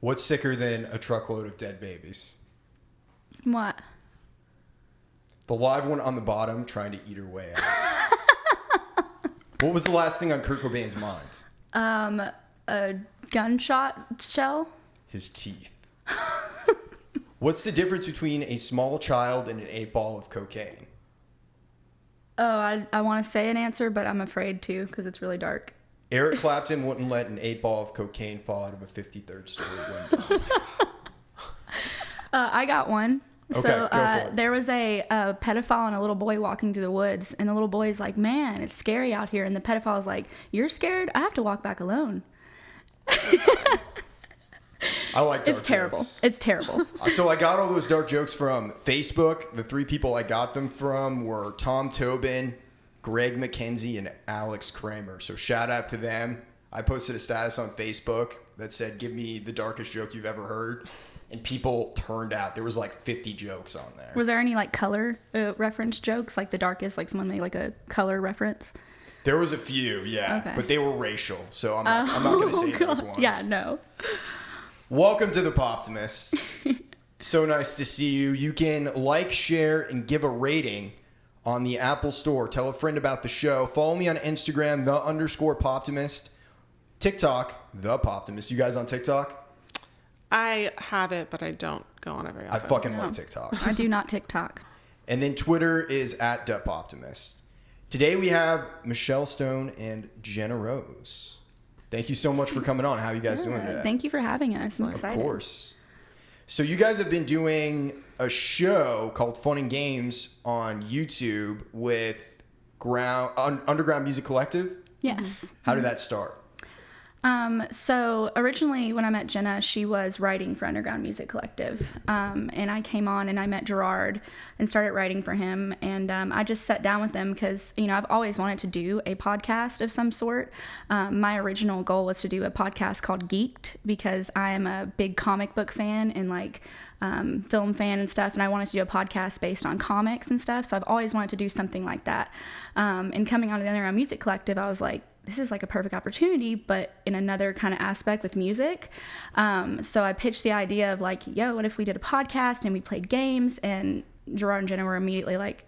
What's sicker than a truckload of dead babies? What? The live one on the bottom trying to eat her way out. What was the last thing on Kurt Cobain's mind? A gunshot shell? His teeth. What's the difference between a small child and an 8-ball of cocaine? Oh, I want to say an answer, but I'm afraid to because it's really dark. Eric Clapton wouldn't let an 8-ball of cocaine fall out of a 53rd story window. I got one. Okay, So go for it. there was a pedophile and a little boy walking through the woods, and the little boy's like, "Man, it's scary out here." And the pedophile's like, "You're scared? I have to walk back alone." I like dark It's terrible. jokes. It's terrible. So I got all those dark jokes from Facebook. The 3 people I got them from were Tom Tobin, Greg McKenzie, and Alex Kramer. So shout out to them. I posted a status on Facebook that said, "Give me the darkest joke you've ever heard." And people turned out. There was like 50 jokes on there. Was there any like color reference jokes, like the darkest, like someone made like a color reference? There was a few, yeah. Okay. But they were racial. So I'm not going to say those ones. Yeah, no. Welcome to the Poptimist. So nice to see you. You can like, share, and give a rating on the Apple Store. Tell a friend about the show. Follow me on Instagram, _Poptimist. TikTok, the Poptimist. You guys on TikTok? I have it, but I don't go on it very often. I fucking love TikTok. I do not TikTok. And then Twitter is @DupOptimist. Today we have Michelle Stone and Jenna Rose. Thank you so much for coming on. How are you guys doing today? Thank you for having us. I'm Of excited. course. So you guys have been doing a show called Fun and Games on YouTube with Underground Music Collective. Yes. How did that start? So originally when I met Jenna, she was writing for Underground Music Collective. And I came on and I met Gerard and started writing for him. And I just sat down with them because, you know, I've always wanted to do a podcast of some sort. My original goal was to do a podcast called Geeked because I am a big comic book fan and like film fan and stuff. And I wanted to do a podcast based on comics and stuff. So I've always wanted to do something like that. And coming on to the Underground Music Collective, I was like, this is like a perfect opportunity, but in another kind of aspect with music. So I pitched the idea of like, yo, what if we did a podcast and we played games? And Gerard and Jenna were immediately like,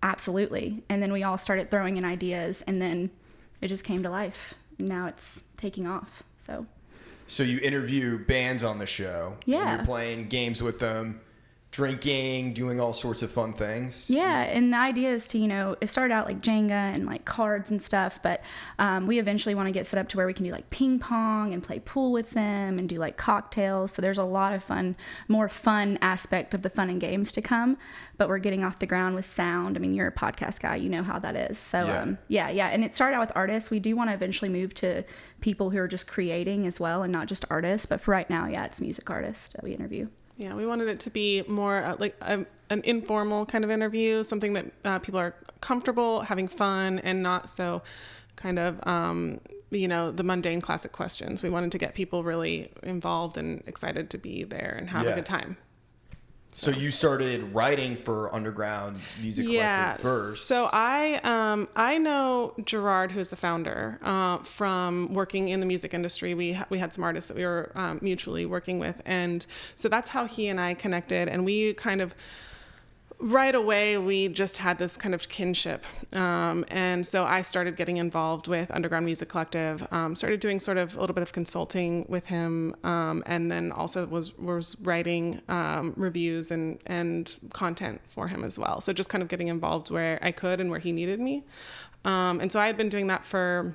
absolutely. And then we all started throwing in ideas and then it just came to life. Now it's taking off. So you interview bands on the show. Yeah. And you're playing games with them, drinking, doing all sorts of fun things. Yeah, and the idea is to, you know, it started out like Jenga and like cards and stuff, but we eventually want to get set up to where we can do like ping pong and play pool with them and do like cocktails. So there's a lot of more fun aspect of the fun and games to come, but we're getting off the ground with sound. I mean, you're a podcast guy, you know how that is. So yeah. And it started out with artists. We do want to eventually move to people who are just creating as well and not just artists, but for right now, yeah, it's music artists that we interview. Yeah, we wanted it to be more like an informal kind of interview, something that people are comfortable having fun and not so kind of, the mundane classic questions. We wanted to get people really involved and excited to be there and have a good time. So you started writing for Underground Music Collective first. So I know Gerard, who's the founder, from working in the music industry. We had some artists that we were mutually working with, and so that's how he and I connected. And we kind of right away we just had this kind of kinship, and so I started getting involved with Underground Music Collective. Started doing sort of a little bit of consulting with him, and then also was writing reviews and content for him as well. So just kind of getting involved where I could and where he needed me, and so I had been doing that for.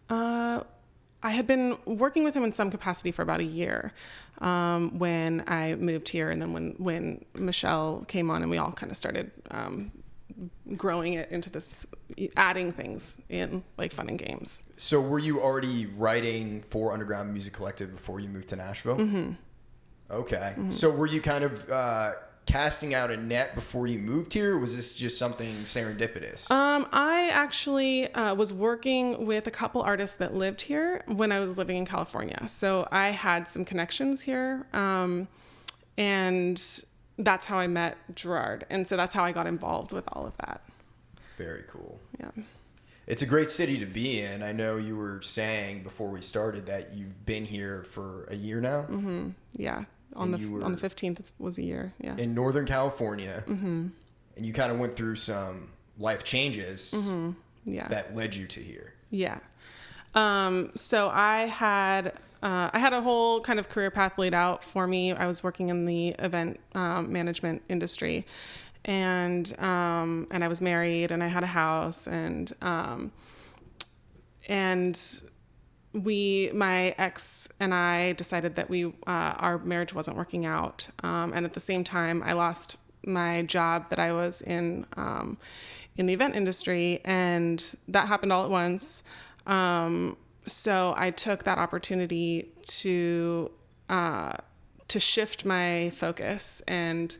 I had been working with him in some capacity for about a year when I moved here, and then when Michelle came on and we all kind of started growing it into this, adding things in like fun and games. So were you already writing for Underground Music Collective before you moved to Nashville? Mm-hmm. Okay. Mm-hmm. So were you kind of casting out a net before you moved here, or was this just something serendipitous? I actually was working with a couple artists that lived here when I was living in California. So I had some connections here, and that's how I met Gerard. And so that's how I got involved with all of that. Very cool. Yeah. It's a great city to be in. I know you were saying before we started that you've been here for a year now. Mm-hmm. Yeah. On the 15th it was a year. Yeah. In Northern California. Mm-hmm. And you kind of went through some life changes that led you to here. Yeah. So I had a whole kind of career path laid out for me. I was working in the event management industry, and I was married, and I had a house, and my ex and I decided that our marriage wasn't working out, and at the same time, I lost my job that I was in the event industry, and that happened all at once. So I took that opportunity to shift my focus and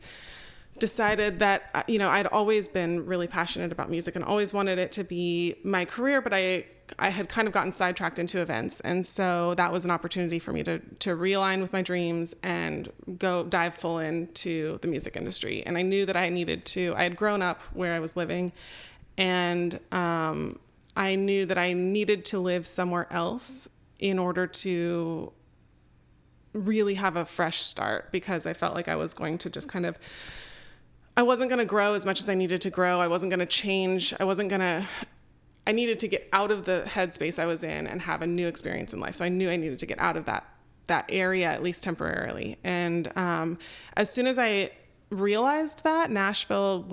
decided that, I'd always been really passionate about music and always wanted it to be my career, but I had kind of gotten sidetracked into events. And so that was an opportunity for me to realign with my dreams and go dive full into the music industry. And I knew that I had grown up where I was living, and, I knew that I needed to live somewhere else in order to really have a fresh start, because I felt like I was going to just I wasn't going to grow as much as I needed to grow. I wasn't going to change. I needed to get out of the headspace I was in and have a new experience in life. So I knew I needed to get out of that area, at least temporarily. And as soon as I realized that, Nashville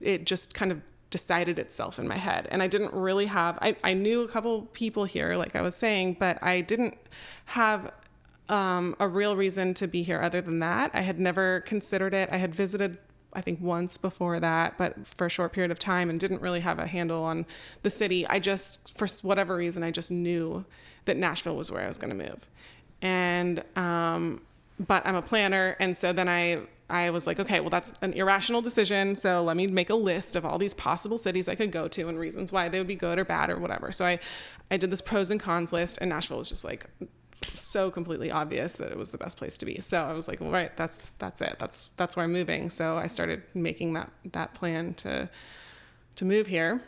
it just kind of decided itself in my head. And I didn't really I knew a couple people here, like I was saying, but I didn't have a real reason to be here other than that. I had never considered it. I had visited, I think, once before that, but for a short period of time, and didn't really have a handle on the city. For whatever reason, I just knew that Nashville was where I was going to move. And, but I'm a planner. And so then I was like, okay, well, that's an irrational decision. So let me make a list of all these possible cities I could go to and reasons why they would be good or bad or whatever. So I did this pros and cons list, and Nashville was just like so completely obvious that it was the best place to be. So I was like, well, right, that's it. That's where I'm moving. So I started making that plan to move here.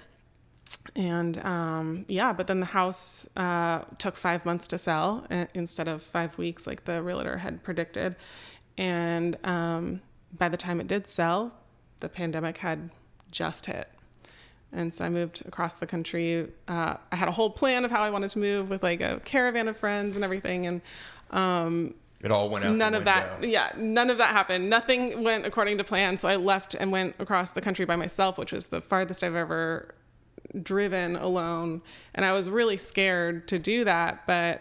And but then the house took 5 months to sell instead of 5 weeks like the realtor had predicted. And by the time it did sell, the pandemic had just hit. And so I moved across the country. I had a whole plan of how I wanted to move, with like a caravan of friends and everything. And it all went out none of that happened. Nothing went according to plan. So I left and went across the country by myself, which was the farthest I've ever driven alone. And I was really scared to do that, but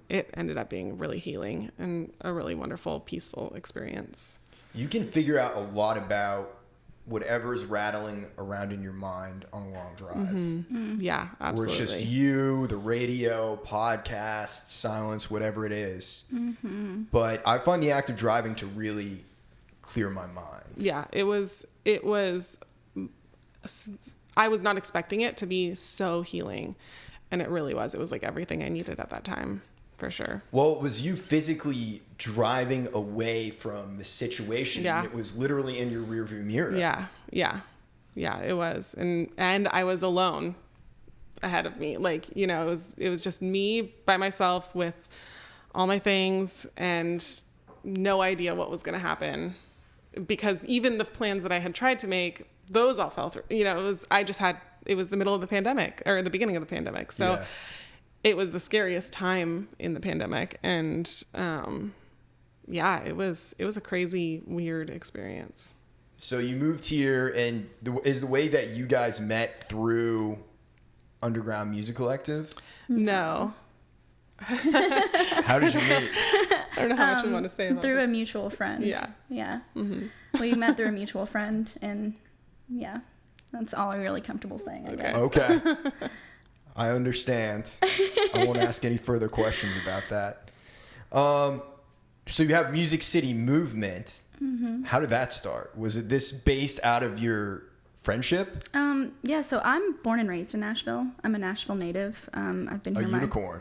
it ended up being really healing and a really wonderful, peaceful experience. You can figure out a lot about whatever's rattling around in your mind on a long drive. Mm-hmm. Yeah, absolutely. Where it's just you, the radio, podcasts, silence, whatever it is. Mm-hmm. But I find the act of driving to really clear my mind. Yeah, it was I was not expecting it to be so healing, and it really was. It was like everything I needed at that time, for sure. Well, was you physically driving away from the situation? Yeah. It was literally in your rearview mirror. Yeah, it was. And I was alone ahead of me. Like, it was just me by myself with all my things and no idea what was going to happen, because even the plans that I had tried to make, those all fell through. It was the middle of the pandemic, or the beginning of the pandemic. So It was the scariest time in the pandemic. And, it was a crazy, weird experience. So you moved here, and is the way that you guys met through Underground Music Collective? No. How did you meet? I don't know how much you want to say about through this. a mutual friend. Yeah. Mm-hmm. We met through a mutual friend, and that's all I'm really comfortable saying, I guess. Okay. I understand. I won't ask any further questions about that. So you have Music City Movement. Mm-hmm. How did that start? Was it this based out of your friendship? So I'm born and raised in Nashville. I'm a Nashville native. I've been here. A unicorn.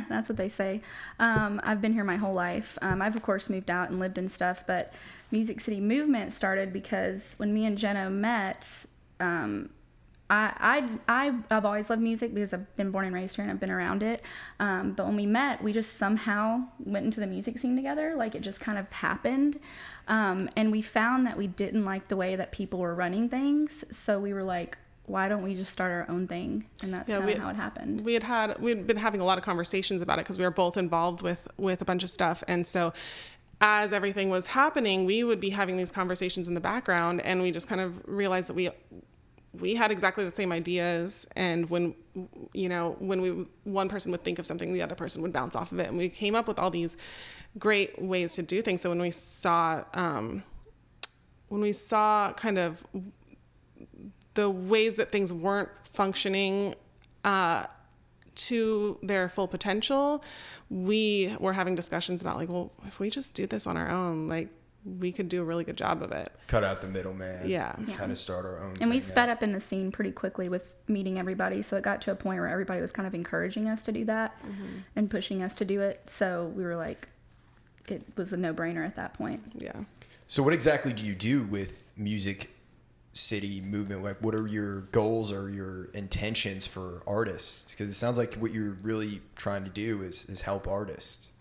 That's what they say. I've been here my whole life. I've, of course, moved out and lived and stuff, but Music City Movement started because when me and Jenna met, I I've always loved music because I've been born and raised here and I've been around it. But when we met, we just somehow went into the music scene together. Like, it just kind of happened. And we found that we didn't like the way that people were running things. So we were like, why don't we just start our own thing? And that's kind of how it happened. We'd been having a lot of conversations about it because we were both involved with a bunch of stuff. And so as everything was happening, we would be having these conversations in the background, and we just kind of realized that we had exactly the same ideas. And when one person would think of something, the other person would bounce off of it. And we came up with all these great ways to do things. So when we saw kind of the ways that things weren't functioning to their full potential, we were having discussions about, like, well, if we just do this on our own, like, we could do a really good job of it. Cut out the middleman. Yeah. Kind of start our own. And we sped up in the scene pretty quickly with meeting everybody. So it got to a point where everybody was kind of encouraging us to do that and pushing us to do it. So we were like, it was a no-brainer at that point. Yeah. So what exactly do you do with Music City movement? Like, what are your goals or your intentions for artists? Because it sounds like what you're really trying to do is help artists.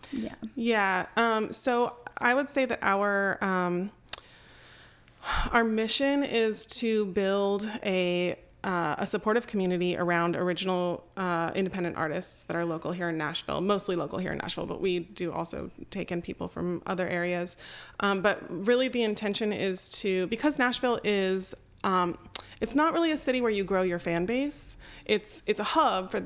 Yeah. So I would say that our mission is to build a supportive community around original independent artists that are local here in Nashville, mostly local here in Nashville, but we do also take in people from other areas. But really the intention is because Nashville is, it's not really a city where you grow your fan base. It's a hub for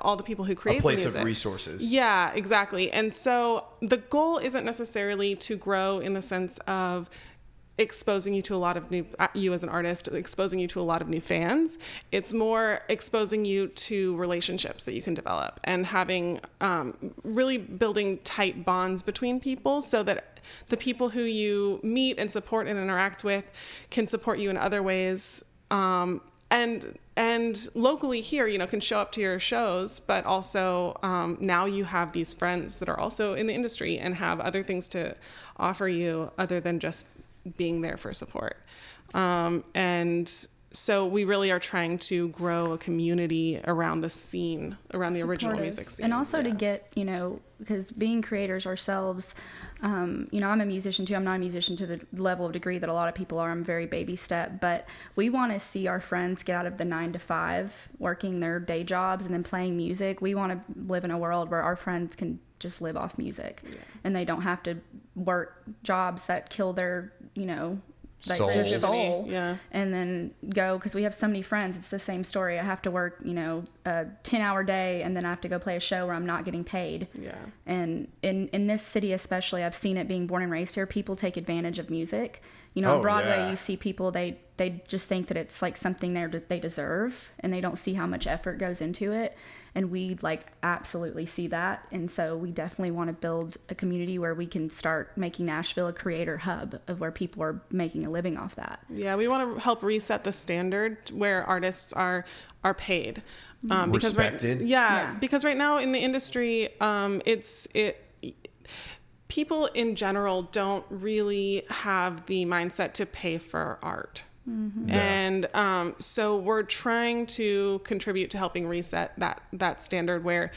all the people who create the music. A place of resources. Yeah, exactly. And so the goal isn't necessarily to grow in the sense of exposing you to a lot of you as an artist, exposing you to a lot of new fans. It's more exposing you to relationships that you can develop and having, really building tight bonds between people so that the people who you meet and support and interact with can support you in other ways. And locally here, can show up to your shows, but also now you have these friends that are also in the industry and have other things to offer you other than just being there for support. And so we really are trying to grow a community around the scene, around the original music scene. And also to get, because being creators ourselves, I'm a musician too. I'm not a musician to the level of degree that a lot of people are. I'm very baby step, but we want to see our friends get out of the 9-to-5 working their day jobs and then playing music. We want to live in a world where our friends can just live off music and they don't have to work jobs that kill their, their soul, and then go, because we have so many friends. It's the same story. I have to work, a 10-hour day, and then I have to go play a show where I'm not getting paid. Yeah. And in this city especially, I've seen it being born and raised here. People take advantage of music. On Broadway, you see people, they just think that it's like something they deserve, and they don't see how much effort goes into it. And we absolutely see that. And so we definitely want to build a community where we can start making Nashville a creator hub of where people are making a living off that. Yeah, we want to help reset the standard where artists are paid. Because respected. Because right now in the industry, people in general don't really have the mindset to pay for art. Mm-hmm. And so we're trying to contribute to helping reset that standard where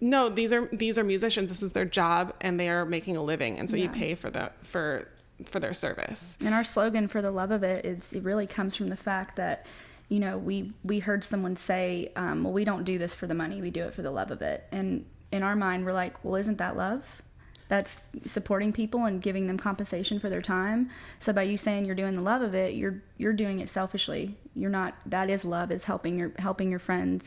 these are musicians, this is their job, and they are making a living, and so you pay for their service. And our slogan, for the love of it, it really comes from the fact that we heard someone say, well, we don't do this for the money, we do it for the love of it. And in our mind, we're like, well, isn't that love? That's supporting people and giving them compensation for their time. So by you saying you're doing the love of it, you're doing it selfishly. You're not. That is love, is helping your friends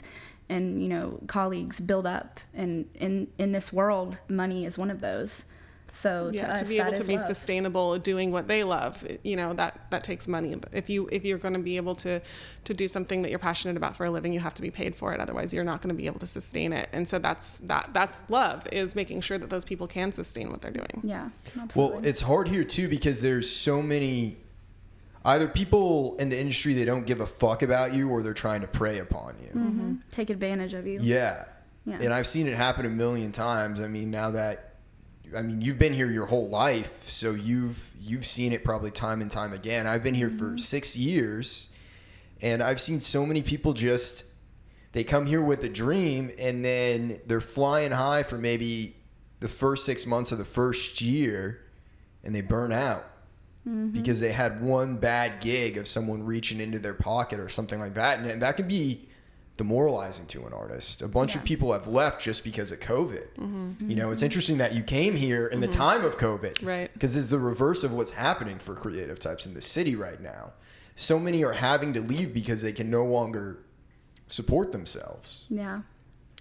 and colleagues build up. And in this world, money is one of those. So to be able to be sustainable doing what they love, that takes money. If you're going to be able to do something that you're passionate about for a living, you have to be paid for it. Otherwise, you're not going to be able to sustain it. And so that's love, is making sure that those people can sustain what they're doing. Yeah, absolutely. Well, it's hard here too because there's so many either people in the industry, they don't give a fuck about you, or they're trying to prey upon you. Mm-hmm. Take advantage of you. Yeah. And I've seen it happen a million times. I mean, you've been here your whole life, so you've seen it probably time and time again. I've been here for 6 years, And I've seen so many people they come here with a dream and then they're flying high for maybe the first 6 months of the first year and they burn out because they had one bad gig of someone reaching into their pocket or something like that. And that can be demoralizing to an artist. A bunch of people have left just because of COVID. You know, it's interesting that you came here in the time of COVID. Right. Because it's the reverse of what's happening for creative types in the city right now. So many are having to leave because they can no longer support themselves. Yeah.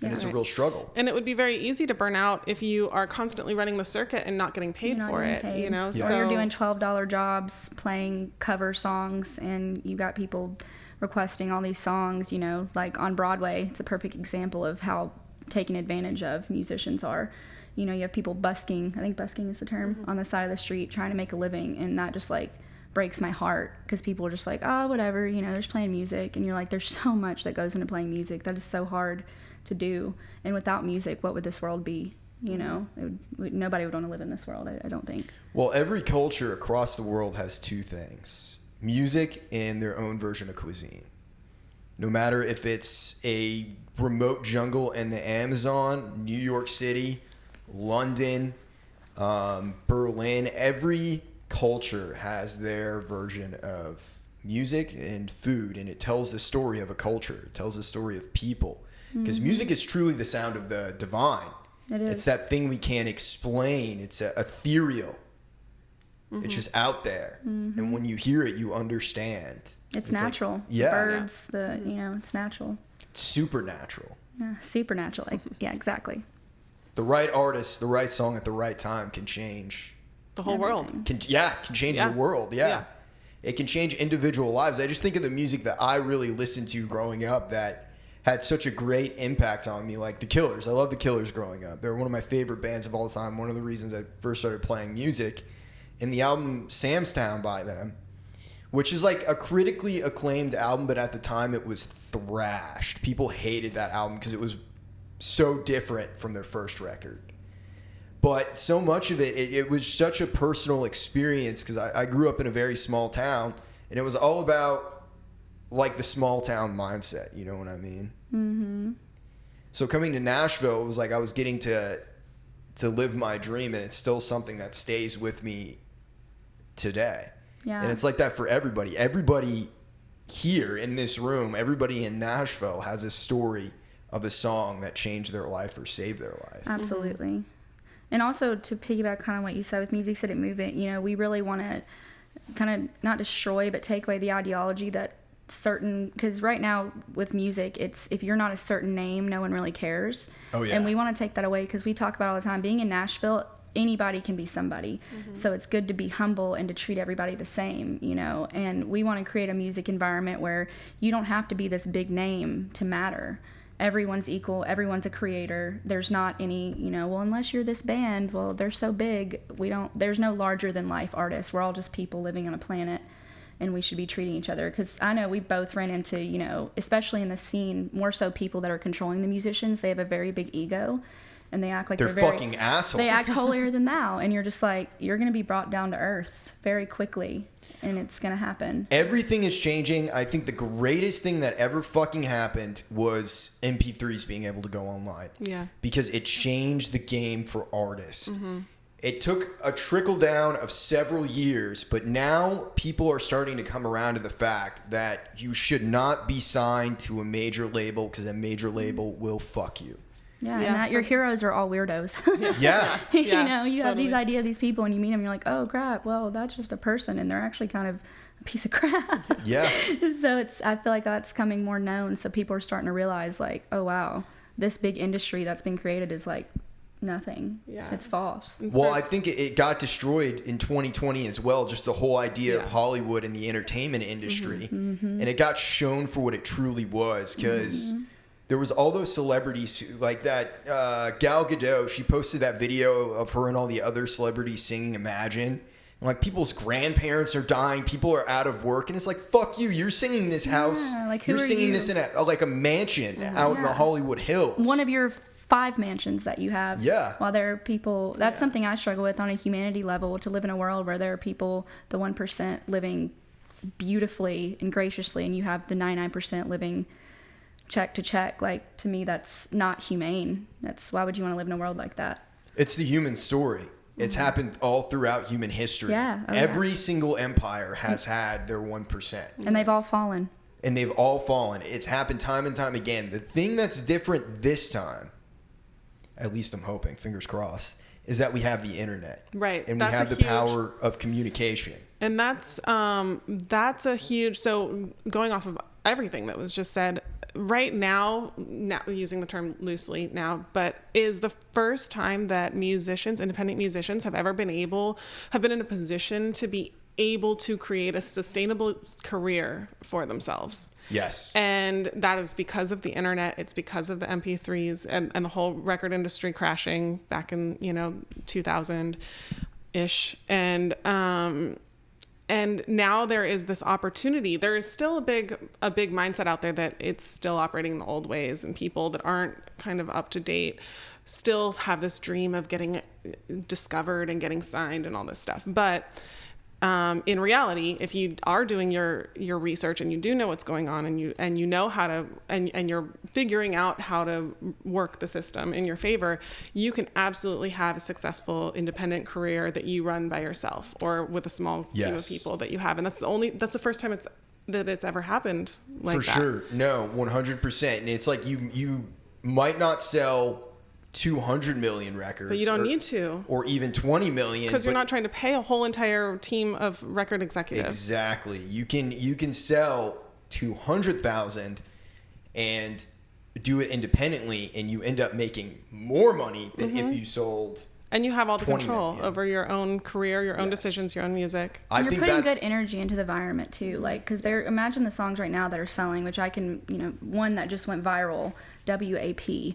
And it's a real struggle. And it would be very easy to burn out if you are constantly running the circuit and not getting paid for it, you know? Or you're doing $12 jobs playing cover songs and you got people requesting all these songs, you know, like on Broadway. It's a perfect example of how taken advantage of musicians are. You know, you have people busking, I think busking is the term, on the side of the street trying to make a living, and that just like breaks my heart because people are just like, oh, whatever, you know, they're just playing music, and you're like, there's so much that goes into playing music that is so hard to do, and without music, what would this world be? You know, nobody would want to live in this world, I don't think. Well, every culture across the world has two things: music and their own version of cuisine. No matter if it's a remote jungle in the Amazon, New York City, London, Berlin, every culture has their version of music and food, and it tells the story of a culture. It tells the story of people. Because music is truly the sound of the divine. It is. It's that thing we can't explain. It's ethereal. It's just out there. And when you hear it, you understand. It's natural. Like, yeah. Birds, you know, it's natural. It's supernatural. Yeah, supernatural. Like, yeah, exactly. The right artist, the right song at the right time can change The whole world. can change the world. Yeah. It can change individual lives. I just think of the music that I really listened to growing up that had such a great impact on me, like the Killers. I love the Killers growing up. They're one of my favorite bands of all time. One of the reasons I first started playing music. And the album Sam's Town by them, which is like a critically acclaimed album, but at the time it was thrashed. People hated that album because it was so different from their first record. But so much of it was such a personal experience because I grew up in a very small town, and it was all about like the small town mindset, you know what I mean? So coming to Nashville, it was like I was getting to live my dream, and it's still something that stays with me today. Yeah. And it's like that for everybody. Everybody here in this room, everybody in Nashville has a story of a song that changed their life or saved their life. Absolutely. And also to piggyback kind of what you said with Music City Movement, you know, we really want to kind of not destroy but take away the ideology that certain, because right now with music, it's if you're not a certain name, no one really cares. Oh yeah. And we want to take that away because we talk about all the time, being in Nashville, anybody can be somebody. So it's good to be humble and to treat everybody the same, you know. And we want to create a music environment where you don't have to be this big name to matter. Everyone's equal. Everyone's a creator. There's not any, you know, well, unless you're this band, well, they're so big. There's no larger than life artists. We're all just people living on a planet, and we should be treating each other. Because I know we both ran into, you know, especially in the scene, more so people that are controlling the musicians, they have a very big ego. And they act like they're fucking assholes. They act holier than thou, and you're just like, you're going to be brought down to earth very quickly, and it's going to happen. Everything is changing. I think the greatest thing that ever fucking happened was MP3s being able to go online. Yeah. Because it changed the game for artists. It took a trickle down of several years, but now people are starting to come around to the fact that you should not be signed to a major label because a major label will fuck you. Yeah, and that your heroes are all weirdos. Yeah. You know, you have these ideas, these people, and you meet them, and you're like, oh, crap, well, that's just a person, and they're actually kind of a piece of crap. Yeah. So I feel like that's coming more known, so people are starting to realize, like, oh, wow, this big industry that's been created is, like, nothing. Yeah. It's false. Well, I think it got destroyed in 2020 as well, just the whole idea of Hollywood and the entertainment industry. And it got shown for what it truly was, because... There was all those celebrities like that. Gal Gadot, she posted that video of her and all the other celebrities singing Imagine. And like people's grandparents are dying. People are out of work. And it's like, fuck you. You're singing this house. Like, you're singing this in a mansion out in the Hollywood Hills. One of your 5 mansions that you have. Yeah. While there are people, that's something I struggle with on a humanity level, to live in a world where there are people, the 1% living beautifully and graciously, and you have the 99% living check to check. Like, to me, that's not humane. Why would you want to live in a world like that? It's the human story. It's happened all throughout human history. Yeah. Every single empire has had their 1%. And they've all fallen. And they've all fallen. It's happened time and time again. The thing that's different this time, at least I'm hoping, fingers crossed, is that we have the internet. Right. And we have the power of communication. And that's a huge, so going off of everything that was just said, right now using the term loosely now, but is the first time that independent musicians have been in a position to be able to create a sustainable career for themselves. Yes. And that is because of the internet. It's because of the MP3s and the whole record industry crashing back in, 2000-ish. And now there is this opportunity. There is still a big mindset out there that it's still operating in the old ways, and people that aren't kind of up to date still have this dream of getting discovered and getting signed and all this stuff. But in reality, if you are doing your research and you do know what's going on, and you know how to, and you're figuring out how to work the system in your favor, you can absolutely have a successful independent career that you run by yourself or with a small team of people that you have. And that's the first time it's ever happened like that. For sure. No, 100%. And it's like you might not sell 200 million records, but you don't need to, or even 20 million, because you're not trying to pay a whole entire team of record executives. Exactly. You can sell 200,000 and do it independently, and you end up making more money than if you sold. And you have all the control million. over your own career, your own decisions, your own music. You're putting good energy into the environment too. Like, because imagine the songs right now that are selling, which I can, one that just went viral, WAP.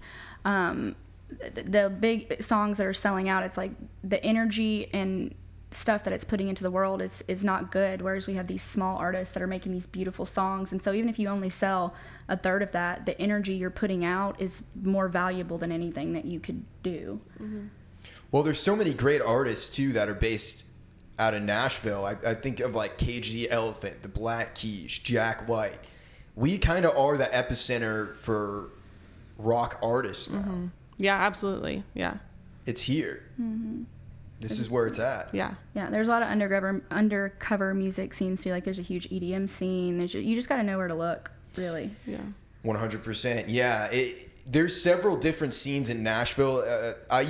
The big songs that are selling out, it's like the energy and stuff that it's putting into the world is not good, whereas we have these small artists that are making these beautiful songs. And so even if you only sell a third of that, the energy you're putting out is more valuable than anything that you could do. Well, there's so many great artists too that are based out of Nashville. I think of like Cage the Elephant, the Black Keys, Jack White. We kind of are the epicenter for rock artists now. Yeah, absolutely. Yeah. It's here. This is where it's at. Yeah. Yeah, there's a lot of undercover music scenes too. Like, there's a huge EDM scene. You just got to know where to look, really. Yeah. 100%. Yeah. There's several different scenes in Nashville. I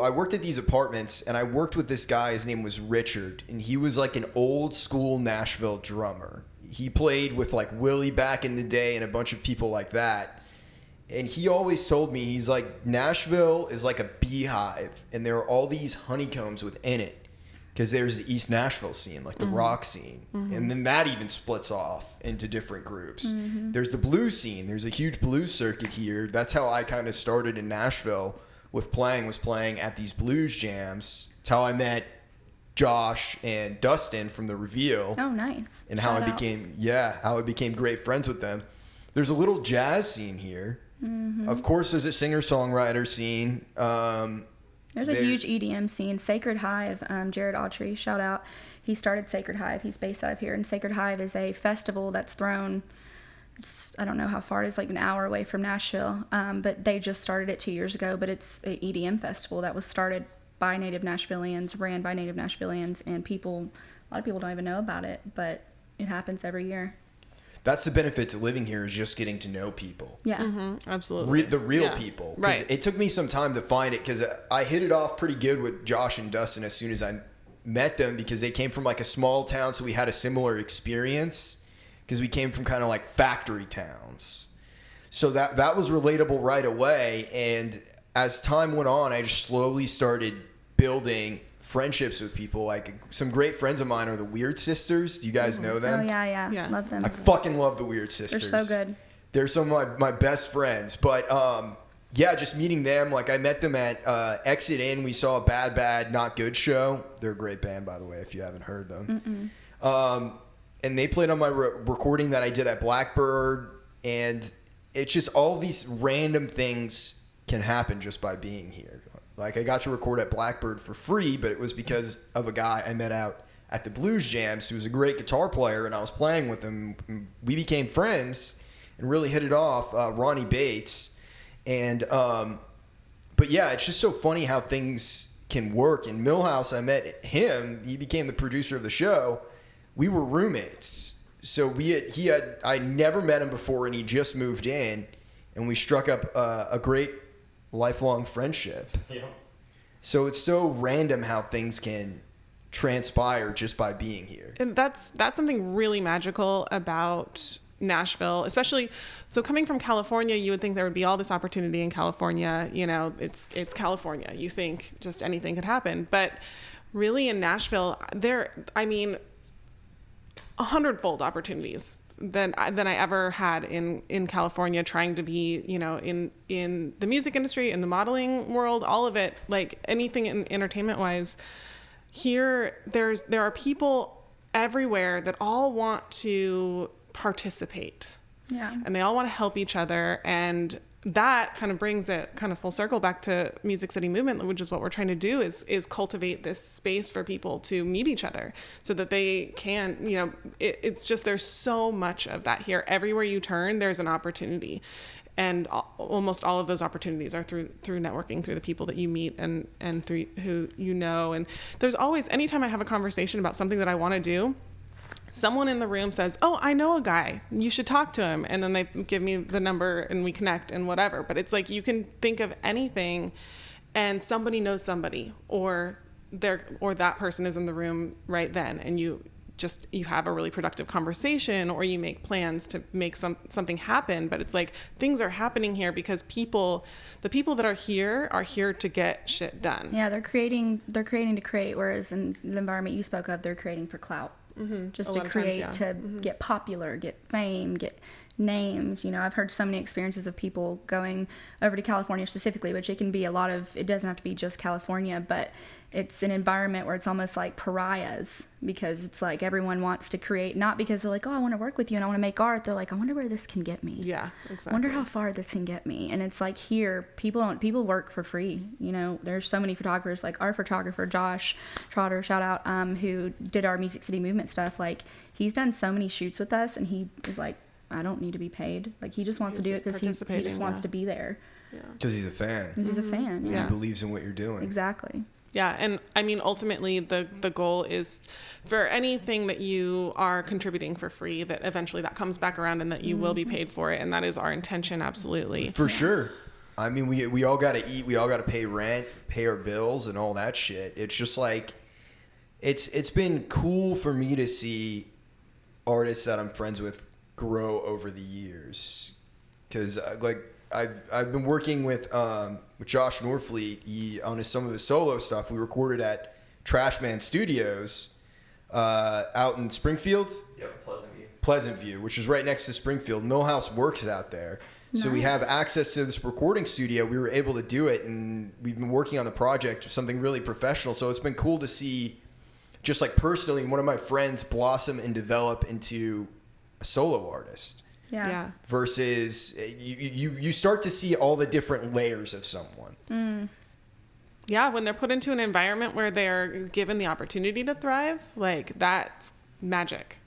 worked at these apartments, and I worked with this guy. His name was Richard, and he was like an old school Nashville drummer. He played with like Willie back in the day and a bunch of people like that. And he always told me, he's like, Nashville is like a beehive, and there are all these honeycombs within it, because there's the East Nashville scene, like the rock scene, and then that even splits off into different groups. There's the blues scene. There's a huge blues circuit here. That's how I kind of started in Nashville was playing at these blues jams. It's how I met Josh and Dustin from The Reveal. Oh, nice. And how I became great friends with them. There's a little jazz scene here. Of course, there's a singer-songwriter scene. There's a huge EDM scene. Sacred Hive, Jared Autry, shout out. He started Sacred Hive. He's based out of here. And Sacred Hive is a festival that's thrown, I don't know how far it is, like an hour away from Nashville. But they just started it 2 years ago. But it's an EDM festival that was started by native Nashvillians, ran by native Nashvillians. And a lot of people don't even know about it. But it happens every year. That's the benefit to living here, is just getting to know people. Yeah. Absolutely. The real people. Right. It took me some time to find it, because I hit it off pretty good with Josh and Dustin as soon as I met them, because they came from like a small town, so we had a similar experience, because we came from kind of like factory towns. So that was relatable right away. And as time went on, I just slowly started building friendships with people. Like, some great friends of mine are the Weird Sisters. Do you guys know them? Oh, yeah. Love them. I fucking love the Weird Sisters. They're so good. They're some of my best friends. But just meeting them. Like, I met them at Exit In. We saw a Bad Not Good show. They're a great band, by the way, if you haven't heard them. And they played on my recording that I did at Blackbird. And it's just all these random things can happen just by being here. Like, I got to record at Blackbird for free, but it was because of a guy I met out at the Blues Jams, who was a great guitar player, and I was playing with him. We became friends and really hit it off. Ronnie Bates, and but yeah, it's just so funny how things can work. In Millhouse, I met him. He became the producer of the show. We were roommates, so I never met him before, and he just moved in, and we struck up a great lifelong friendship. Yeah. So it's so random how things can transpire just by being here. And that's something really magical about Nashville, especially so coming from California. You would think there would be all this opportunity in California. You know, it's California. You think just anything could happen, but really in Nashville, 100-fold opportunities than I ever had in California, trying to be, you know, in the music industry, in the modeling world, all of it, like anything in entertainment wise. Here, there are people everywhere that all want to participate. Yeah. And they all want to help each other. And that kind of brings it kind of full circle back to Music City Movement, which is what we're trying to do is cultivate this space for people to meet each other so that they can, you know, it's just, there's so much of that here. Everywhere you turn, there's an opportunity. And almost all of those opportunities are through networking, through the people that you meet and through who you know. And there's always, anytime I have a conversation about something that I want to do, someone in the room says, "Oh, I know a guy. You should talk to him." And then they give me the number and we connect and whatever. But it's like you can think of anything and somebody knows somebody, or that person is in the room right then, and you have a really productive conversation, or you make plans to make something happen. But it's like things are happening here because the people that are here to get shit done. Yeah, they're creating to create, whereas in the environment you spoke of, they're creating for clout. Mm-hmm. Just to create, to get popular, get fame, get names. You know, I've heard so many experiences of people going over to California specifically, which it can be it doesn't have to be just California, but it's an environment where it's almost like pariahs, because it's like everyone wants to create, not because they're like, "Oh, I want to work with you and I want to make art." They're like, "I wonder where this can get me." Yeah, exactly. I wonder how far this can get me. And it's like here, people work for free. You know, there's so many photographers, like our photographer, Josh Trotter, shout out, who did our Music City Movement stuff. Like, he's done so many shoots with us, and he is like, "I don't need to be paid." Like, he just wants to do it because he just wants to be there. Because he's a fan. He's a fan. Yeah. He believes in what you're doing. Exactly. Yeah, and I mean, ultimately, the goal is for anything that you are contributing for free, that eventually that comes back around and that you will be paid for it, and that is our intention, absolutely. For sure. I mean, we all got to eat, we all got to pay rent, pay our bills, and all that shit. It's just like, it's been cool for me to see artists that I'm friends with grow over the years, because like I've been working with Josh Norfleet on some of his solo stuff. We recorded at Trashman Studios out in Springfield. Yep, Pleasant View, which is right next to Springfield. Millhouse works out there. So we have access to this recording studio. We were able to do it, and we've been working on the project, something really professional. So it's been cool to see, just like personally, one of my friends blossom and develop into a solo artist. Yeah. Versus you start to see all the different layers of someone. Yeah, when they're put into an environment where they're given the opportunity to thrive, like, that's magic.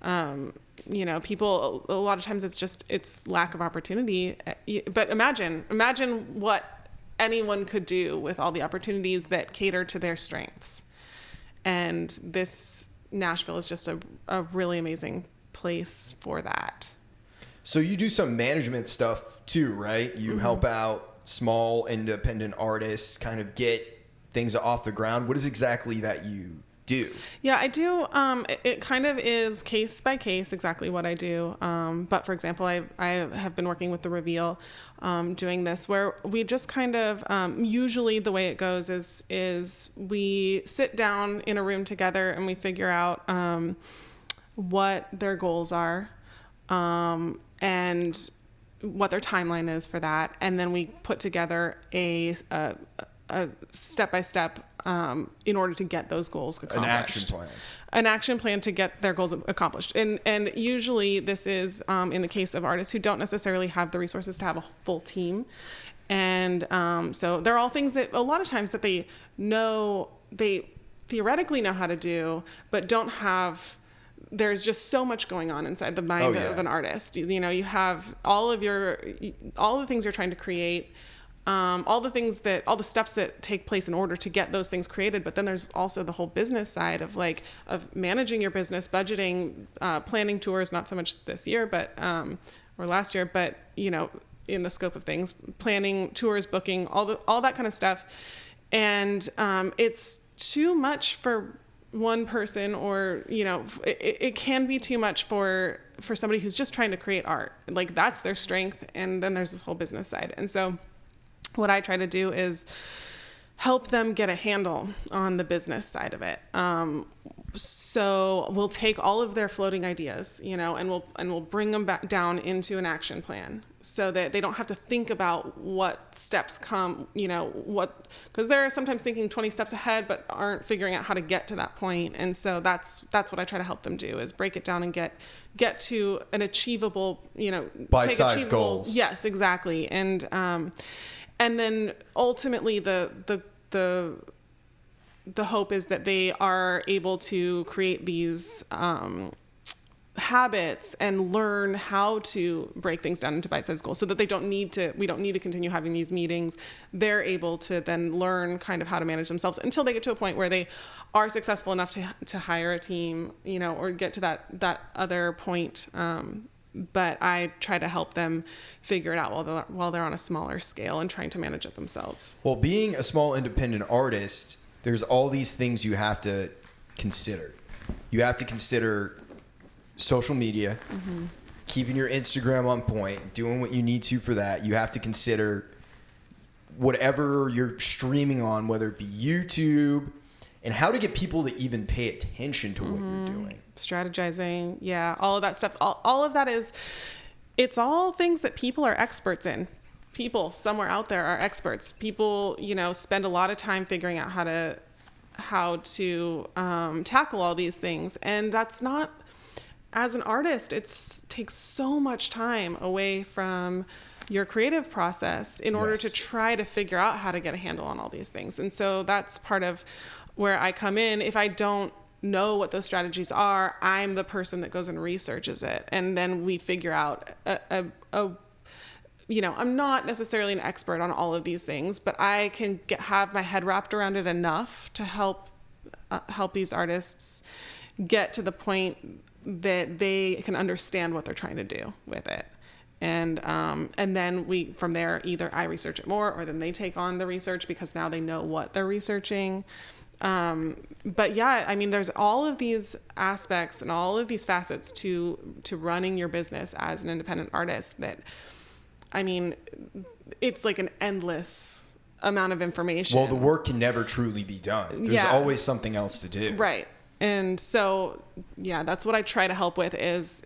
You know, people, a lot of times it's lack of opportunity. But imagine what anyone could do with all the opportunities that cater to their strengths. And this Nashville is just a really amazing place for that. So you do some management stuff too, right? You help out small independent artists kind of get things off the ground. What is exactly that you do? Yeah, I do. It kind of is case by case exactly what I do. But for example, I have been working with The Reveal, doing this, where we just kind of, usually the way it goes is we sit down in a room together and we figure out what their goals are, and what their timeline is for that. And then we put together a step-by-step in order to get those goals accomplished. An action plan to get their goals accomplished. And usually this is in the case of artists who don't necessarily have the resources to have a full team. And so they're all things that a lot of times that they know theoretically know how to do, but don't have, there's just so much going on inside the mind of an artist. You know, you have all the things you're trying to create, all the steps that take place in order to get those things created. But then there's also the whole business side of managing your business, budgeting, planning tours, not so much this year, but, or last year, but, you know, in the scope of things, planning tours, booking, all that kind of stuff. And, it's too much for one person, or, you know, it can be too much for somebody who's just trying to create art. Like, that's their strength. And then there's this whole business side. And so what I try to do is help them get a handle on the business side of it. So we'll take all of their floating ideas, you know, and we'll bring them back down into an action plan, so that they don't have to think about what steps come, you know, because they're sometimes thinking 20 steps ahead, but aren't figuring out how to get to that point. And so that's what I try to help them do, is break it down and get to an achievable, you know, bite-sized goals. Yes, exactly. And then ultimately the hope is that they are able to create these habits and learn how to break things down into bite-sized goals, so that we don't need to continue having these meetings. They're able to then learn kind of how to manage themselves until they get to a point where they are successful enough to hire a team, you know, or get to that other point. But I try to help them figure it out while they're on a smaller scale and trying to manage it themselves. Well, being a small independent artist, there's all these things you have to consider. You have to consider social media, keeping your Instagram on point, doing what you need to for that. You have to consider whatever you're streaming on, whether it be YouTube, and how to get people to even pay attention to what you're doing. Strategizing, yeah, all of that stuff. All of that it's all things that people are experts in. People somewhere out there are experts. People, you know, spend a lot of time figuring out how to tackle all these things. And that's not, as an artist, it takes so much time away from your creative process in order to try to figure out how to get a handle on all these things. And so that's part of where I come in. If I don't know what those strategies are, I'm the person that goes and researches it. And then we figure out you know, I'm not necessarily an expert on all of these things, but I can have my head wrapped around it enough to help these artists get to the point that they can understand what they're trying to do with it. And then from there, either I research it more, or then they take on the research because now they know what they're researching. But yeah, I mean, there's all of these aspects and all of these facets to running your business as an independent artist that, I mean, it's like an endless amount of information. Well, the work can never truly be done. There's always something else to do. Right. And so, yeah, that's what I try to help with is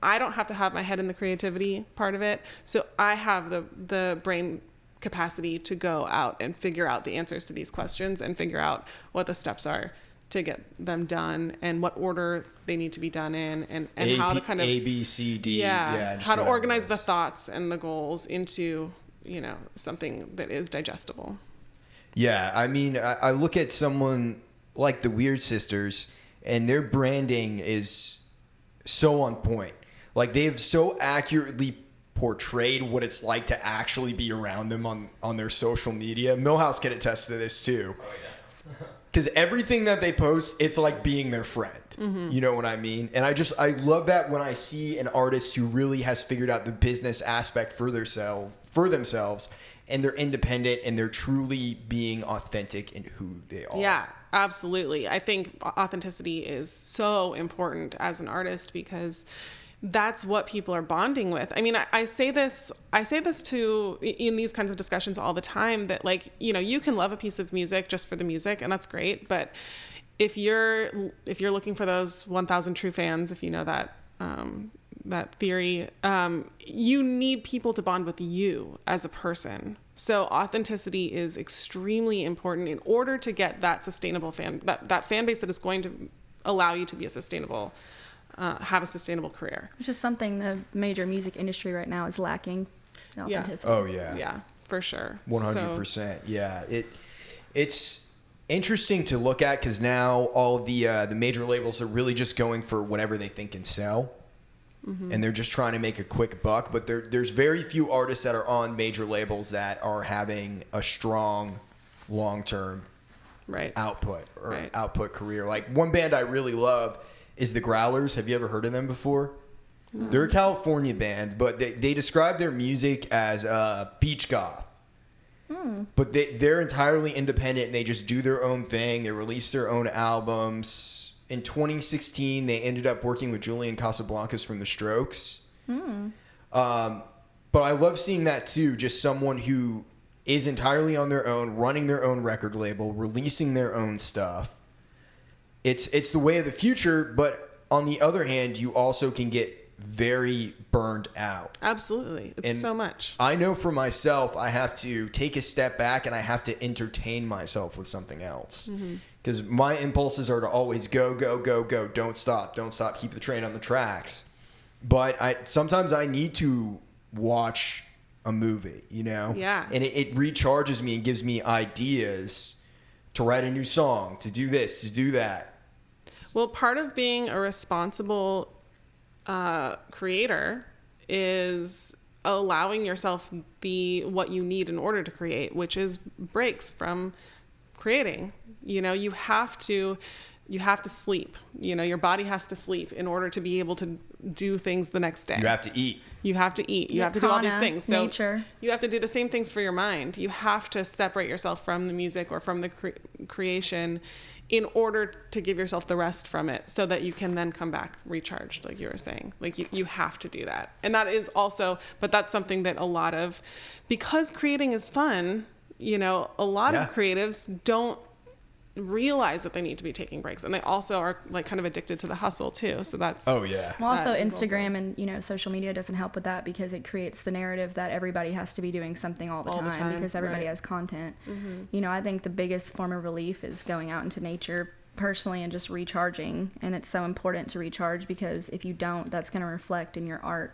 I don't have to have my head in the creativity part of it. So I have the brain capacity to go out and figure out the answers to these questions and figure out what the steps are to get them done and what order they need to be done in, and how to kind of A, B, C, D. How to organize the thoughts and the goals into, you know, something that is digestible. Yeah. I mean, I look at someone like the Weird Sisters, and their branding is so on point. Like, they've so accurately portrayed what it's like to actually be around them on their social media. Millhouse can attest to this too. Oh, yeah. Because everything that they post, it's like being their friend. Mm-hmm. You know what I mean? And I love that when I see an artist who really has figured out the business aspect for themselves, and they're independent and they're truly being authentic in who they are. Yeah, absolutely. I think authenticity is so important as an artist because that's what people are bonding with. I mean, I say this to in these kinds of discussions all the time, that, like, you know, you can love a piece of music just for the music, and that's great. But if you're looking for those 1,000 true fans, if you know that theory, you need people to bond with you as a person. So authenticity is extremely important in order to get that sustainable that fan base that is going to allow you to be have a sustainable career. Which is something the major music industry right now is lacking. Authenticity. Oh yeah. Yeah, for sure. 100%. Yeah. interesting to look at because now all of the major labels are really just going for whatever they think can sell. And they're just trying to make a quick buck. But there's very few artists that are on major labels that are having a strong long-term output or output career. Like one band I really love is the Growlers. Have you ever heard of them before? No. They're a California band, but they describe their music as beach goth. But they're entirely independent and they just do their own thing. They release their own albums. In 2016, they ended up working with Julian Casablancas from The Strokes. But I love seeing that too. Just someone who is entirely on their own, running their own record label, releasing their own stuff. It's the way of the future, but on the other hand, you also can get very burned out. Absolutely. It's so much. I know for myself, I have to take a step back and I have to entertain myself with something else. Because my impulses are to always go, go, go, go. Don't stop. Don't stop. Keep the train on the tracks. But sometimes I need to watch a movie, you know? Yeah. And it recharges me and gives me ideas to write a new song, to do this, to do that. Well, part of being a responsible creator is allowing yourself what you need in order to create, which is breaks from creating. You know, you have to sleep. You know, your body has to sleep in order to be able to do things the next day. You have to eat. You have to eat. You have to do all these things. So nature. You have to do the same things for your mind. You have to separate yourself from the music or from the creation in order to give yourself the rest from it so that you can then come back recharged, like you were saying. Like you have to do that. And that is also, but that's something that because creating is fun, you know, a lot of creatives don't realize that they need to be taking breaks, and they also are like kind of addicted to the hustle too. So that's well, also Instagram and, you know, social media doesn't help with that because it creates the narrative that everybody has to be doing something all the time because everybody has content. You know, I think the biggest form of relief is going out into nature personally and just recharging, and it's so important to recharge because if you don't, that's going to reflect in your art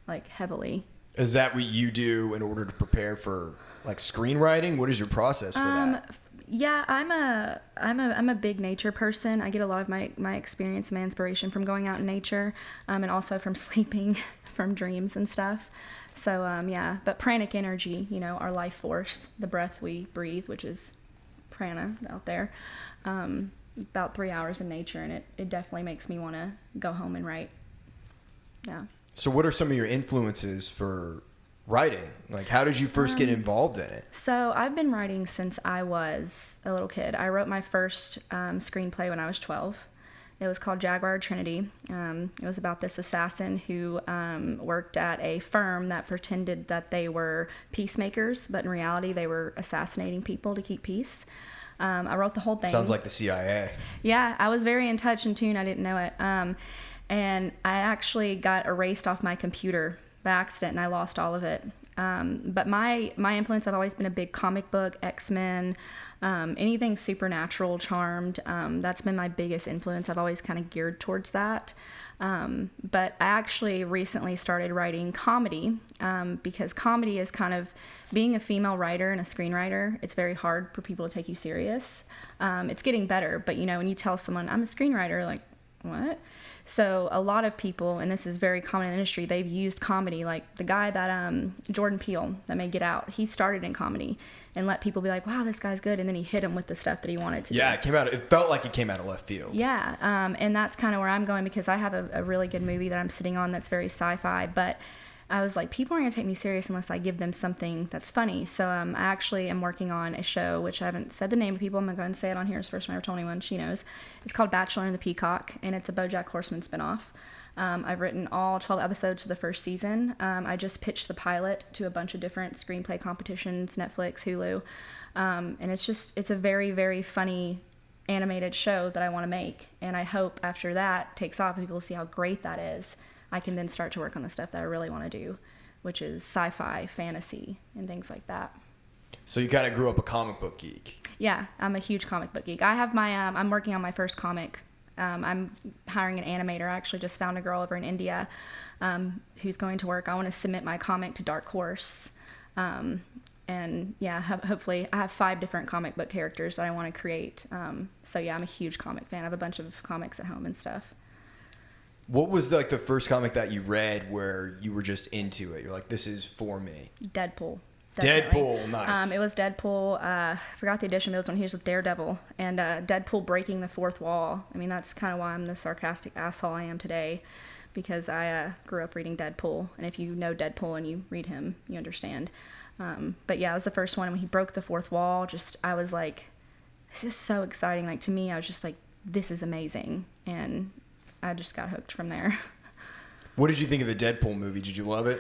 like heavily. Is that what you do in order to prepare for like screenwriting? What is your process for that? Yeah, I'm a big nature person. I get a lot of my experience, my inspiration from going out in nature, and also from sleeping, from dreams and stuff. So but pranic energy, you know, our life force, the breath we breathe, which is prana out there. About 3 hours in nature, and it definitely makes me want to go home and write. Yeah. So what are some of your influences for writing? Like, how did you first get involved in it? So I've been writing since I was a little kid. I wrote my first screenplay when I was 12. It was called Jaguar Trinity. It was about this assassin who worked at a firm that pretended that they were peacemakers, but in reality they were assassinating people to keep peace. I wrote the whole thing. Sounds like the CIA. Yeah, I was very in touch and tune. I didn't know it. And I actually got erased off my computer by accident, and I lost all of it. But my influence, I've always been a big comic book, X-Men, anything supernatural, Charmed. That's been my biggest influence. I've always kind of geared towards that. But I actually recently started writing comedy because comedy is kind of, being a female writer and a screenwriter, it's very hard for people to take you serious. It's getting better, but you know, when you tell someone, I'm a screenwriter, like, what? So a lot of people, and this is very common in the industry, they've used comedy. Like the guy that Jordan Peele that made Get Out, he started in comedy and let people be like, wow, this guy's good, and then he hit him with the stuff that he wanted to do. It felt like it came out of left field. Yeah, and that's kind of where I'm going because I have a really good movie that I'm sitting on that's very sci-fi, but I was like, people aren't going to take me serious unless I give them something that's funny. So I actually am working on a show, which I haven't said the name to people. I'm going to go ahead and say it on here. It's the first time I ever told anyone. She knows. It's called Bachelor and the Peacock, and it's a BoJack Horseman spinoff. I've written all 12 episodes for the first season. I just pitched the pilot to a bunch of different screenplay competitions, Netflix, Hulu. And it's a very, very funny animated show that I want to make. And I hope after that takes off and people see how great that is, I can then start to work on the stuff that I really want to do, which is sci-fi, fantasy, and things like that. So you kind of grew up a comic book geek. Yeah, I'm a huge comic book geek. I have my, I'm working on my first comic. I'm hiring an animator. I actually just found a girl over in India who's going to work. I want to submit my comic to Dark Horse. And yeah, hopefully I have 5 different comic book characters that I want to create. So yeah, I'm a huge comic fan. I have a bunch of comics at home and stuff. What was like the first comic that you read where you were just into it? You're like, this is for me. Deadpool. Definitely. Deadpool, nice. It was Deadpool. I forgot the edition, but it was when he was with Daredevil. And Deadpool breaking the fourth wall. I mean, that's kind of why I'm the sarcastic asshole I am today, because I grew up reading Deadpool. And if you know Deadpool and you read him, you understand. But yeah, it was the first one. When he broke the fourth wall, I was like, this is so exciting. Like, to me, I was just like, this is amazing. And I just got hooked from there. What did you think of the Deadpool movie? Did you love it?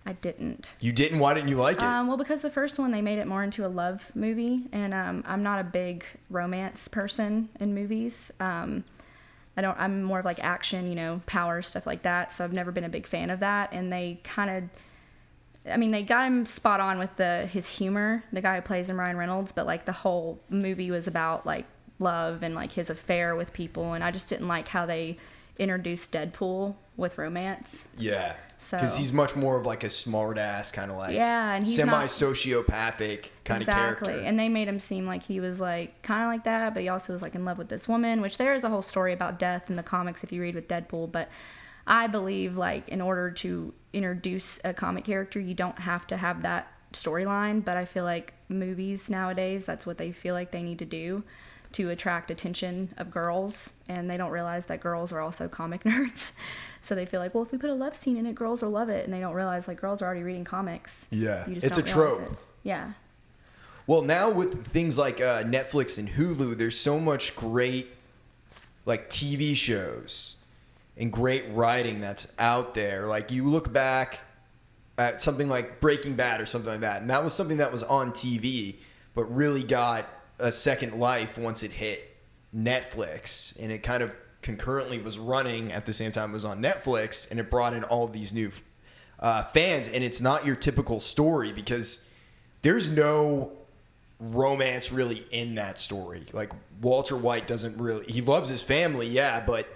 I didn't. You didn't? Why didn't you like it? Well, because the first one, they made it more into a love movie, and I'm not a big romance person in movies. I'm more of like action, power, stuff like that, so I've never been a big fan of that, and they they got him spot on with his humor, the guy who plays him, Ryan Reynolds, but like the whole movie was about like love and like his affair with people, and I just didn't like how they introduced Deadpool with romance. Yeah. Because he's much more of like a smart ass kind of like and he's semi-sociopathic kind of character. Exactly. And they made him seem like he was like kind of like that, but he also was like in love with this woman, which there is a whole story about death in the comics if you read with Deadpool. But I believe like in order to introduce a comic character, you don't have to have that storyline. But I feel like movies nowadays, that's what they feel like they need to do to attract attention of girls, and they don't realize that girls are also comic nerds. So they feel like, well, if we put a love scene in it, girls will love it, and they don't realize like girls are already reading comics. Yeah, it's a trope. Yeah. Well, now with things like Netflix and Hulu, there's so much great like TV shows and great writing that's out there. Like you look back at something like Breaking Bad or something like that, and that was something that was on TV, but really got a second life once it hit Netflix, and it kind of concurrently was running at the same time it was on Netflix, and it brought in all of these new fans. And it's not your typical story because there's no romance really in that story. Like Walter White he loves his family, yeah, but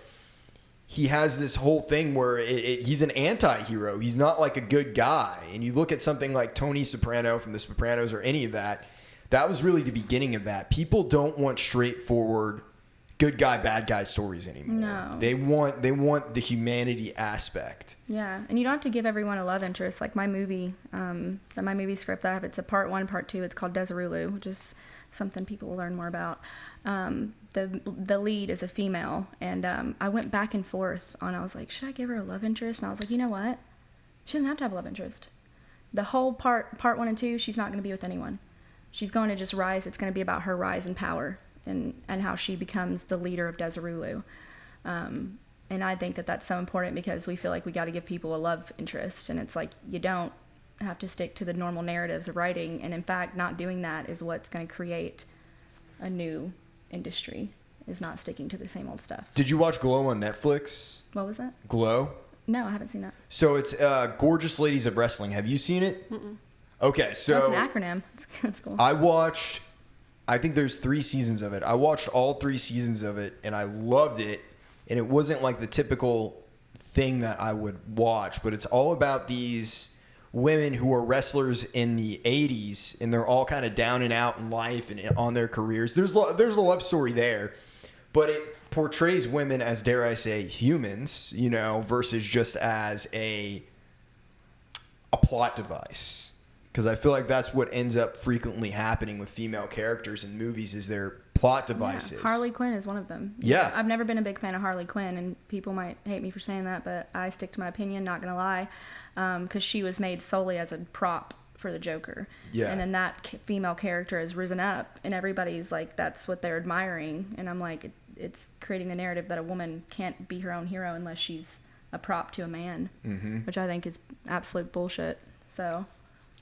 he has this whole thing where he's an anti-hero. He's not like a good guy. And you look at something like Tony Soprano from The Sopranos or any of that, that was really the beginning of that. People don't want straightforward good guy, bad guy stories anymore. No. They want the humanity aspect. Yeah, and you don't have to give everyone a love interest. Like my movie, my movie script that I have, it's a part 1, part 2. It's called Desirulu, which is something people will learn more about. The lead is a female, and I went back and forth on. I was like, should I give her a love interest? And I was like, you know what? She doesn't have to have a love interest. The whole part 1 and 2, she's not going to be with anyone. She's going to just rise. It's going to be about her rise in power and how she becomes the leader of Desirulu. And I think that that's so important because we feel like we got to give people a love interest. And it's like you don't have to stick to the normal narratives of writing. And in fact, not doing that is what's going to create a new industry, is not sticking to the same old stuff. Did you watch Glow on Netflix? What was that? Glow? No, I haven't seen that. So it's Gorgeous Ladies of Wrestling. Have you seen it? Mm-mm. Okay, so that's an acronym. That's cool. I think there's 3 seasons of it. I watched all 3 seasons of it, and I loved it. And it wasn't like the typical thing that I would watch, but it's all about these women who are wrestlers in the 80s, and they're all kind of down and out in life and on their careers. There's a love story there, but it portrays women as, dare I say, humans, versus just as a plot device. Because I feel like that's what ends up frequently happening with female characters in movies is their plot devices. Yeah, Harley Quinn is one of them. Yeah. I've never been a big fan of Harley Quinn, and people might hate me for saying that, but I stick to my opinion, not going to lie, because she was made solely as a prop for the Joker. Yeah. And then that female character has risen up, and everybody's like, that's what they're admiring. And I'm like, it's creating the narrative that a woman can't be her own hero unless she's a prop to a man, which I think is absolute bullshit. So...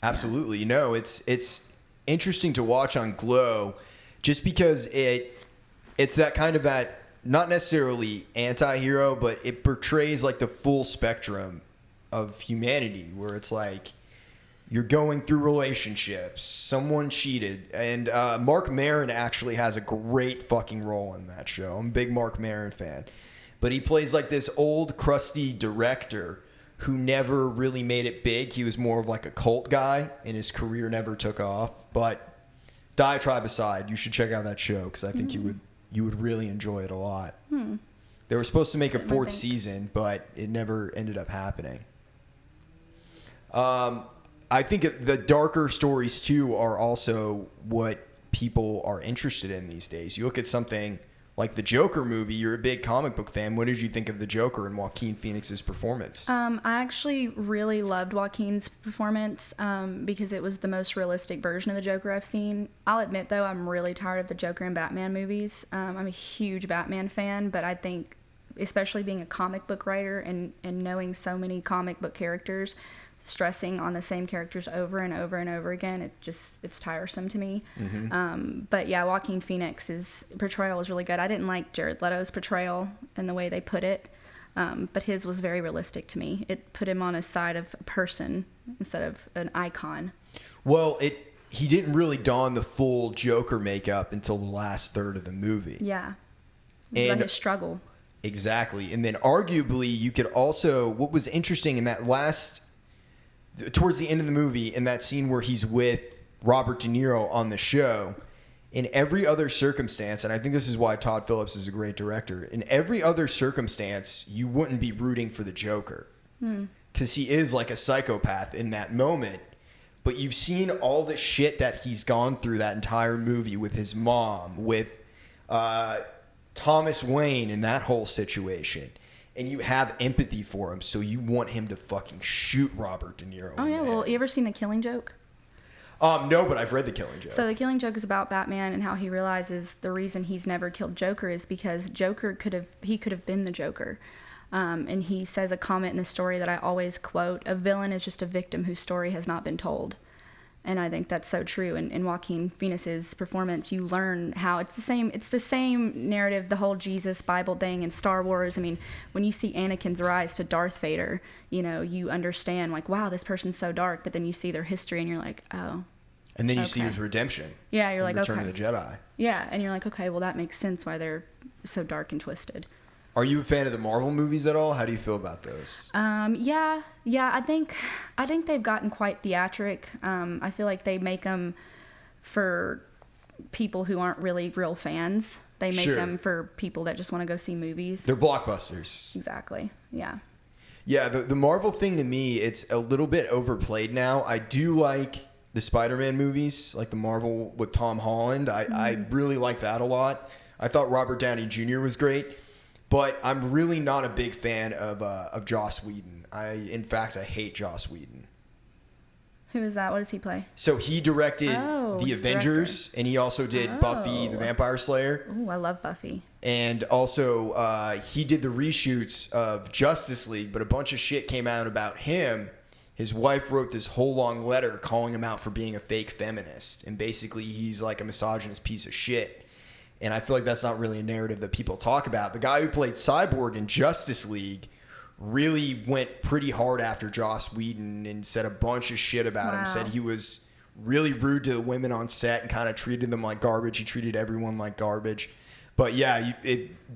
Absolutely. No, it's interesting to watch on Glow just because it's that kind of that, not necessarily anti-hero, but it portrays like the full spectrum of humanity where it's like you're going through relationships, someone cheated, and Mark Maron actually has a great fucking role in that show. I'm a big Mark Maron fan. But he plays like this old crusty director who never really made it big. He was more of like a cult guy, and his career never took off. But diatribe aside, you should check out that show because I think you would really enjoy it a lot. They were supposed to make a fourth season, but it never ended up happening. I think the darker stories too are also what people are interested in these days. You look at something like the Joker movie. You're a big comic book fan. What did you think of the Joker and Joaquin Phoenix's performance? I actually really loved Joaquin's performance because it was the most realistic version of the Joker I've seen. I'll admit, though, I'm really tired of the Joker and Batman movies. I'm a huge Batman fan, but I think, especially being a comic book writer and knowing so many comic book characters, stressing on the same characters over and over and over again, it's tiresome to me. But yeah, Joaquin Phoenix's portrayal was really good. I didn't like Jared Leto's portrayal and the way they put it, but his was very realistic to me. It put him on a side of a person instead of an icon. Well, he didn't really don the full Joker makeup until the last third of the movie. Yeah, and his struggle. Exactly. And then arguably you could also, what was interesting in that towards the end of the movie, in that scene where he's with Robert De Niro on the show, in every other circumstance, and I think this is why Todd Phillips is a great director, in every other circumstance, you wouldn't be rooting for the Joker. Because he is like a psychopath in that moment. But you've seen all the shit that he's gone through that entire movie with his mom, with Thomas Wayne and that whole situation. And you have empathy for him, so you want him to fucking shoot Robert De Niro. Oh, yeah. Well, you ever seen The Killing Joke? No, but I've read The Killing Joke. So The Killing Joke is about Batman and how he realizes the reason he's never killed Joker is because Joker could have been the Joker. And he says a comment in the story that I always quote: "A villain is just a victim whose story has not been told." And I think that's so true. In Joaquin Phoenix's performance, you learn how it's the same narrative, the whole Jesus Bible thing in Star Wars. I mean, when you see Anakin's rise to Darth Vader, you understand, like, wow, this person's so dark. But then you see their history and you're like, oh. And then you see his redemption. Yeah, you're like, Return okay. of the Jedi. Yeah, and you're like, okay, well, that makes sense why they're so dark and twisted. Are you a fan of the Marvel movies at all? How do you feel about those? Yeah. I think they've gotten quite theatric. I feel like they make them for people who aren't really real fans. They make them for people that just want to go see movies. They're blockbusters. Exactly. Yeah. Yeah, the Marvel thing to me, it's a little bit overplayed now. I do like the Spider-Man movies, like the Marvel with Tom Holland. I really like that a lot. I thought Robert Downey Jr. was great. But I'm really not a big fan of Joss Whedon. In fact, I hate Joss Whedon. Who is that? What does he play? So he directed The Avengers, and he also did Buffy the Vampire Slayer. Ooh, I love Buffy. And also, he did the reshoots of Justice League, but a bunch of shit came out about him. His wife wrote this whole long letter calling him out for being a fake feminist. And basically, he's like a misogynist piece of shit. And I feel like that's not really a narrative that people talk about. The guy who played Cyborg in Justice League really went pretty hard after Joss Whedon and said a bunch of shit about him. Said he was really rude to the women on set and kind of treated them like garbage. He treated everyone like garbage. But yeah,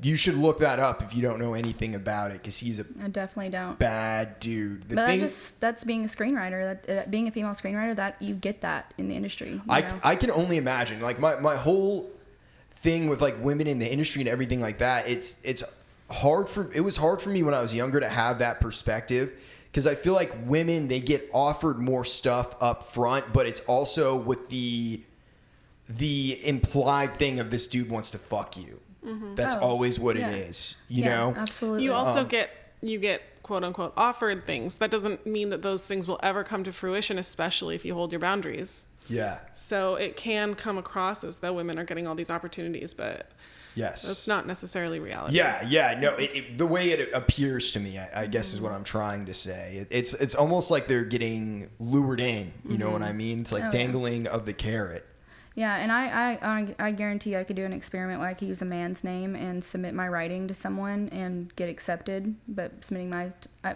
you should look that up if you don't know anything about it, because he's I definitely don't. Bad dude. That's being a screenwriter. That being a female screenwriter, that you get that in the industry. I can only imagine. Like my whole thing with like women in the industry and everything like that, it was hard for me when I was younger to have that perspective, because I feel like women, they get offered more stuff up front, but it's also with the implied thing of this dude wants to fuck you. That's always what it is, you know? Absolutely. You also get quote unquote offered things. That doesn't mean that those things will ever come to fruition, especially if you hold your boundaries. Yeah. So it can come across as though women are getting all these opportunities, but yes, that's not necessarily reality. Yeah. No, the way it appears to me, I guess, is what I'm trying to say. It's almost like they're getting lured in. You know what I mean? It's like dangling of the carrot. Yeah, and I guarantee I could do an experiment where I could use a man's name and submit my writing to someone and get accepted, but submitting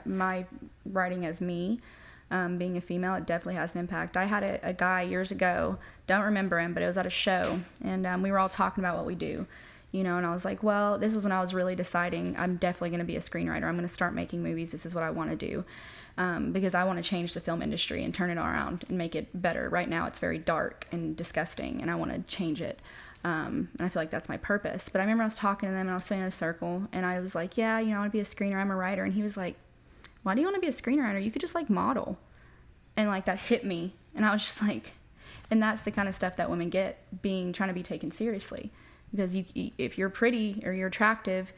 my writing as me. Being a female, it definitely has an impact. I had a guy years ago, don't remember him, but it was at a show, and we were all talking about what we do. you know, and I was like, well, this was when I was really deciding I'm definitely going to be a screenwriter. I'm going to start making movies. This is what I want to do. Because I want to change the film industry and turn it around and make it better. Right now it's very dark and disgusting, and I want to change it. And I feel like that's my purpose. But I remember I was talking to them, and I was sitting in a circle, and I was like, yeah, you know, I want to be a screenwriter. I'm a writer. And he was like, why do you want to be a screenwriter? You could just like model. And like that hit me. And I was just like, and that's the kind of stuff that women get trying to be taken seriously. Because if you're pretty or you're attractive,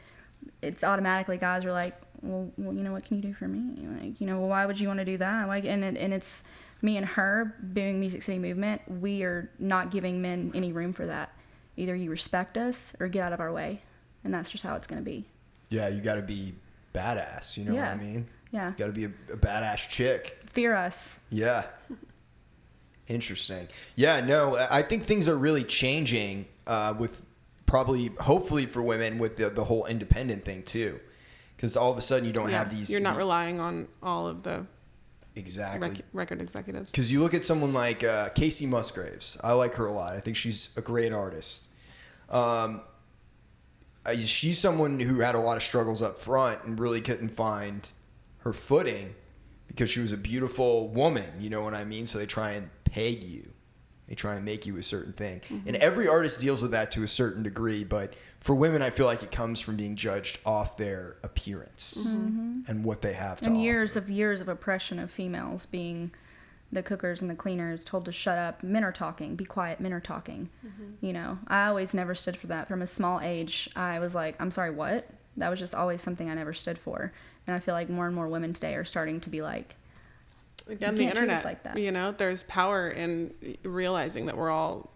it's automatically guys are like, well, you know, what can you do for me? Like, you know, well, why would you want to do that? Like, and it's me and her doing Music City Movement. We are not giving men any room for that. Either you respect us or get out of our way. And that's just how it's going to be. Yeah, you got to be badass. You know what I mean? Yeah. You got to be a badass chick. Fear us. Yeah. Interesting. Yeah, no, I think things are really changing with probably, hopefully for women, with the whole independent thing too. Because all of a sudden you don't have these... You're not relying on all of the exactly record executives. Because you look at someone like Casey Musgraves. I like her a lot. I think she's a great artist. She's someone who had a lot of struggles up front and really couldn't find her footing because she was a beautiful woman. You know what I mean? So they try and peg you. They try and make you a certain thing. Mm-hmm. And every artist deals with that to a certain degree. But for women, I feel like it comes from being judged off their appearance and what they have to offer. And years of oppression of females being the cookers and the cleaners, told to shut up. Men are talking. Be quiet. Men are talking. Mm-hmm. You know, I always never stood for that. From a small age, I was like, I'm sorry, what? That was just always something I never stood for. And I feel like more and more women today are starting to be like, again, the internet, like that. You know, there's power in realizing that we're all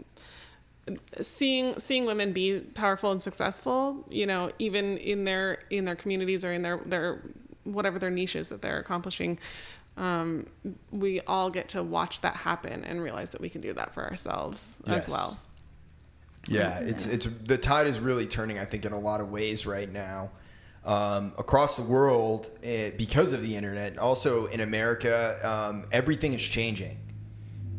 seeing women be powerful and successful, you know, even in their communities or in their whatever their niches that they're accomplishing. We all get to watch that happen and realize that we can do that for ourselves as well. Yeah, it's the tide is really turning, I think, in a lot of ways right now. Across the world, because of the internet, also in America, everything is changing.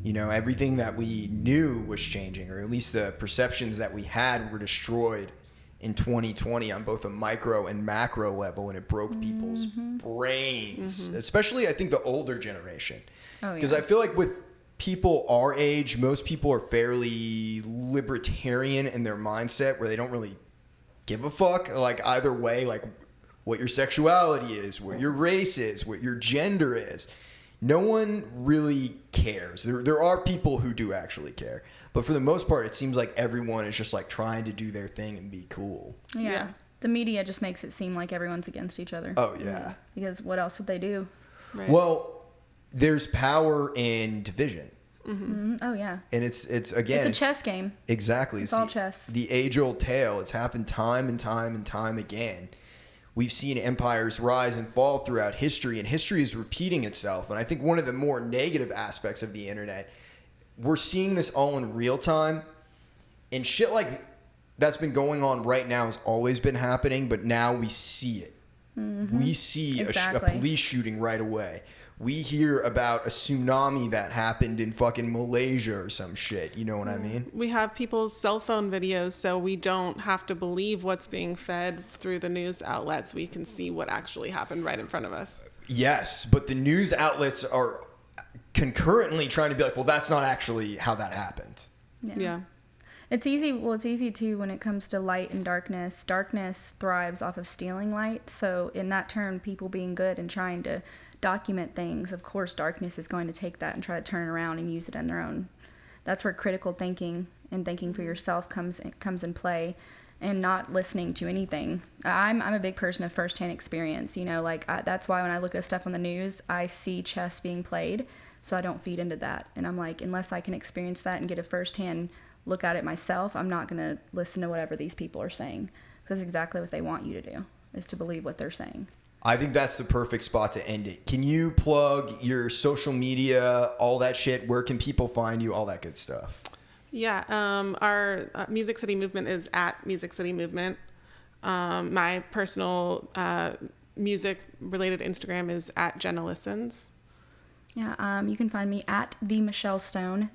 You know, everything that we knew was changing, or at least the perceptions that we had were destroyed in 2020 on both a micro and macro level, and it broke people's brains, especially I think the older generation. Because I feel like with people our age, most people are fairly libertarian in their mindset, where they don't really give a fuck, like either way, like what your sexuality is, what your race is, what your gender is. No one really cares. There are people who do actually care, but for the most part, it seems like everyone is just like trying to do their thing and be cool. Yeah. The media just makes it seem like everyone's against each other. Oh yeah. Because what else would they do? Right. Well, there's power in division. Oh yeah. And it's again, it's a chess game. Exactly. It's all chess. The age-old tale. It's happened time and time and time again. We've seen empires rise and fall throughout history, and history is repeating itself. And I think one of the more negative aspects of the internet, we're seeing this all in real time, and shit like that's been going on right now has always been happening, but now we see it. We see a police shooting right away. We hear about a tsunami that happened in fucking Malaysia or some shit. You know what I mean? We have people's cell phone videos, so we don't have to believe what's being fed through the news outlets. We can see what actually happened right in front of us. Yes, but the news outlets are concurrently trying to be like, well, that's not actually how that happened. Yeah. It's easy. Well, it's easy too when it comes to light and darkness. Darkness thrives off of stealing light. So in that turn, people being good and trying to document things, of course, darkness is going to take that and try to turn it around and use it in their own. That's where critical thinking and thinking for yourself comes in play, and not listening to anything. I'm a big person of firsthand experience. You know, like that's why when I look at stuff on the news, I see chess being played, so I don't feed into that. And I'm like, unless I can experience that and get a firsthand look at it myself, I'm not going to listen to whatever these people are saying. Because that's exactly what they want you to do, is to believe what they're saying. I think that's the perfect spot to end it. Can you plug your social media, all that shit? Where can people find you? All that good stuff. Yeah. Our Music City Movement is at Music City Movement. My personal music-related Instagram is at Jenna Listens. Yeah. You can find me at The Michelle Stone.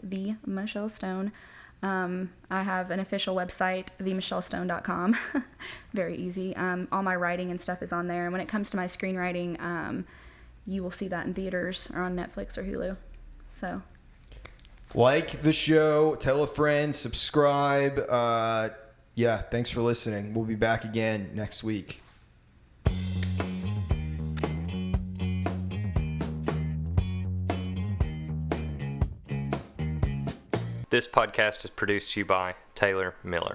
I have an official website, themichellestone.com. Very easy. All my writing and stuff is on there. And when it comes to my screenwriting, you will see that in theaters or on Netflix or Hulu. So, like the show, tell a friend, subscribe. Yeah, thanks for listening. We'll be back again next week. This podcast is produced to you by Taylor Miller.